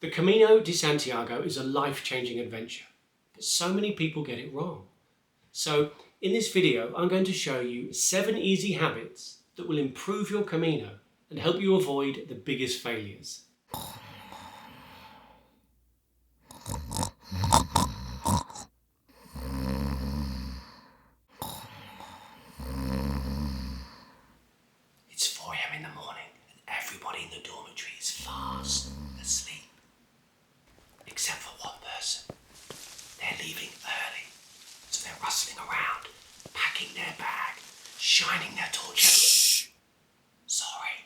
The Camino de Santiago is a life-changing adventure, but so many people get it wrong. So in this video, I'm going to show you 7 easy habits that will improve your Camino and help you avoid the biggest failures. It's 4 AM in the morning and everybody in the dormitory is fast asleep. Except for one person. They're leaving early, so they're rustling around, packing their bag, shining their torch. Shh! Sorry.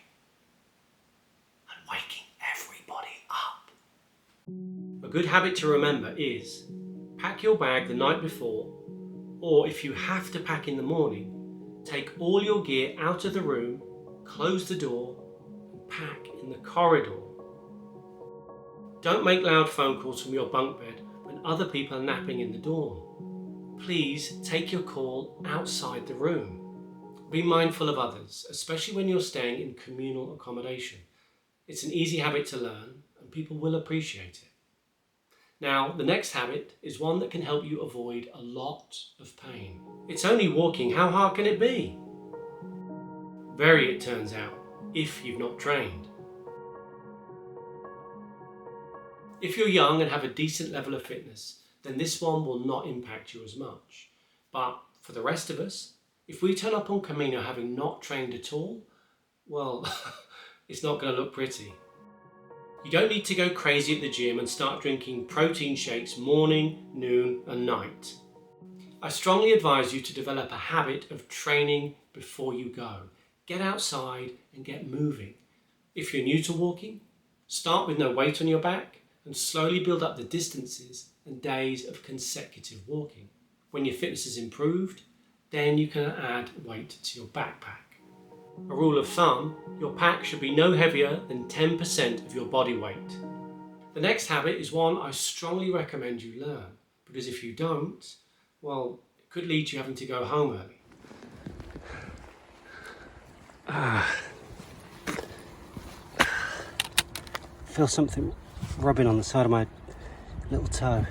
And waking everybody up. A good habit to remember is pack your bag the night before, or if you have to pack in the morning, take all your gear out of the room, close the door, and pack in the corridor. Don't make loud phone calls from your bunk bed when other people are napping in the dorm. Please take your call outside the room. Be mindful of others, especially when you're staying in communal accommodation. It's an easy habit to learn and people will appreciate it. Now, the next habit is one that can help you avoid a lot of pain. It's only walking, how hard can it be? Very, it turns out, if you've not trained. If you're young and have a decent level of fitness, then this one will not impact you as much. But for the rest of us, if we turn up on Camino having not trained at all, well, it's not going to look pretty. You don't need to go crazy at the gym and start drinking protein shakes morning, noon and night. I strongly advise you to develop a habit of training before you go. Get outside and get moving. If you're new to walking, start with no weight on your back and slowly build up the distances and days of consecutive walking. When your fitness is improved, then you can add weight to your backpack. A rule of thumb, your pack should be no heavier than 10% of your body weight. The next habit is one I strongly recommend you learn, because if you don't, well, it could lead to you having to go home early. Feel something rubbing on the side of my little toe.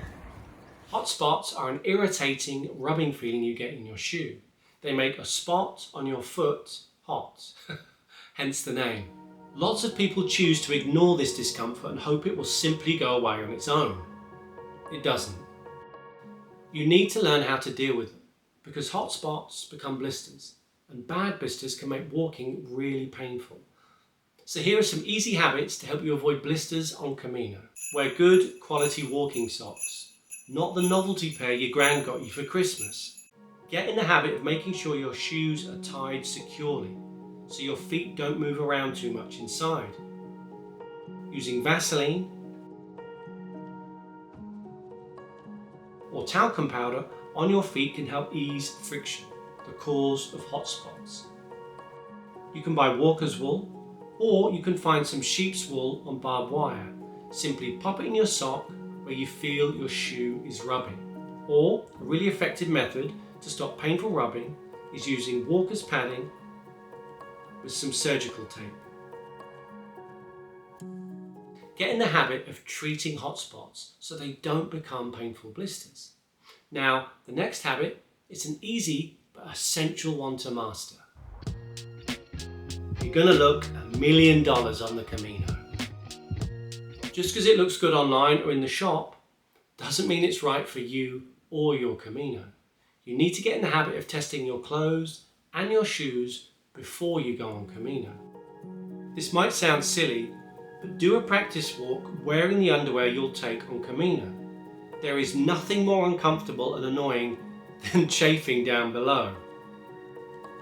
Hot spots are an irritating rubbing feeling you get in your shoe. They make a spot on your foot hot, hence the name. Lots of people choose to ignore this discomfort and hope it will simply go away on its own. It doesn't. You need to learn how to deal with them, because hot spots become blisters, and bad blisters can make walking really painful. So here are some easy habits to help you avoid blisters on Camino. Wear good quality walking socks, not the novelty pair your gran got you for Christmas. Get in the habit of making sure your shoes are tied securely, so your feet don't move around too much inside. Using Vaseline or talcum powder on your feet can help ease friction, the cause of hot spots. You can buy walker's wool, or you can find some sheep's wool on barbed wire. Simply pop it in your sock where you feel your shoe is rubbing. Or a really effective method to stop painful rubbing is using walker's padding with some surgical tape. Get in the habit of treating hot spots so they don't become painful blisters. Now, the next habit is an easy but essential one to master. You're going to look $1 million on the Camino. Just because it looks good online or in the shop doesn't mean it's right for you or your Camino. You need to get in the habit of testing your clothes and your shoes before you go on Camino. This might sound silly, but do a practice walk wearing the underwear you'll take on Camino. There is nothing more uncomfortable and annoying than chafing down below.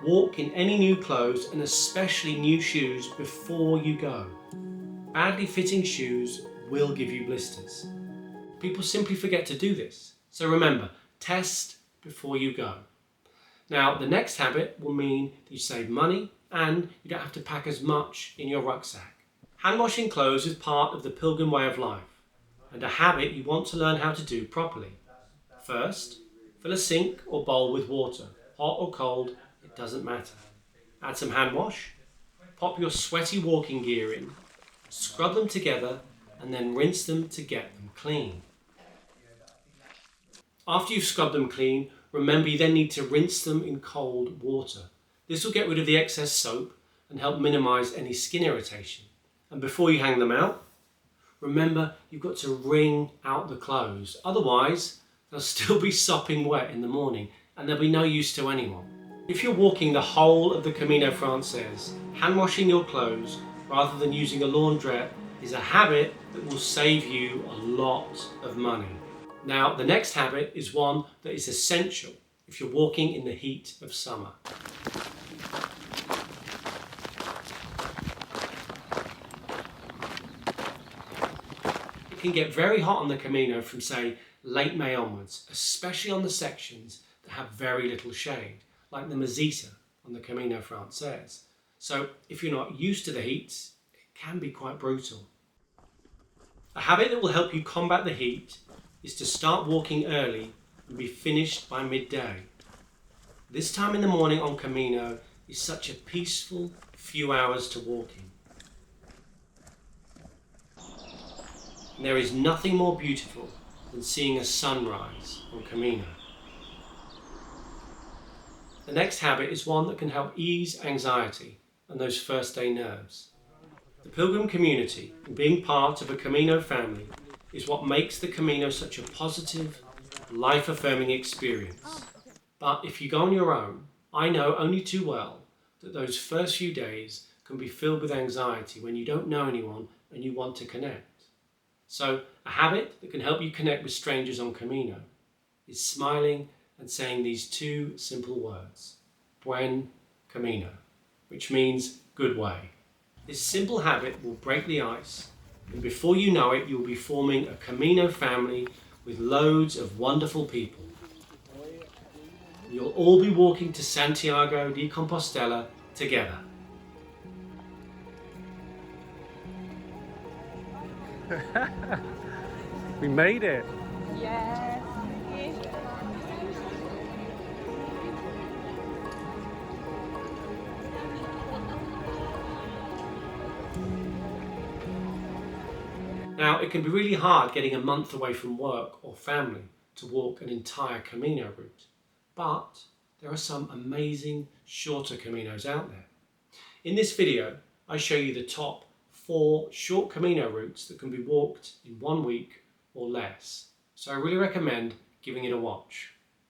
Walk in any new clothes and especially new shoes before you go. Badly fitting shoes will give you blisters. People simply forget to do this. So remember, test before you go. Now, the next habit will mean that you save money and you don't have to pack as much in your rucksack. Hand washing clothes is part of the pilgrim way of life and a habit you want to learn how to do properly. First, fill a sink or bowl with water, hot or cold, it doesn't matter. Add some hand wash, pop your sweaty walking gear in, scrub them together and then rinse them to get them clean. After you've scrubbed them clean, remember you then need to rinse them in cold water. This will get rid of the excess soap and help minimise any skin irritation. And before you hang them out, remember you've got to wring out the clothes. Otherwise, they'll still be sopping wet in the morning and they'll be no use to anyone. If you're walking the whole of the Camino Frances, hand washing your clothes rather than using a laundrette is a habit that will save you a lot of money. Now, the next habit is one that is essential if you're walking in the heat of summer. It can get very hot on the Camino from, say, late May onwards, especially on the sections that have very little shade, like the Meseta on the Camino Frances. So if you're not used to the heat, it can be quite brutal. A habit that will help you combat the heat is to start walking early and be finished by midday. This time in the morning on Camino is such a peaceful few hours to walk in. And there is nothing more beautiful than seeing a sunrise on Camino. The next habit is one that can help ease anxiety and those first day nerves. The pilgrim community and being part of a Camino family is what makes the Camino such a positive, life-affirming experience. But if you go on your own, I know only too well that those first few days can be filled with anxiety when you don't know anyone and you want to connect. So a habit that can help you connect with strangers on Camino is smiling and saying these two simple words, Buen Camino, which means good way. This simple habit will break the ice, and before you know it, you'll be forming a Camino family with loads of wonderful people. You'll all be walking to Santiago de Compostela together. We made it! Yes. Now, it can be really hard getting a month away from work or family to walk an entire Camino route, but there are some amazing shorter Caminos out there. In this video, I show you the top 4 short Camino routes that can be walked in 1 week or less, so I really recommend giving it a watch.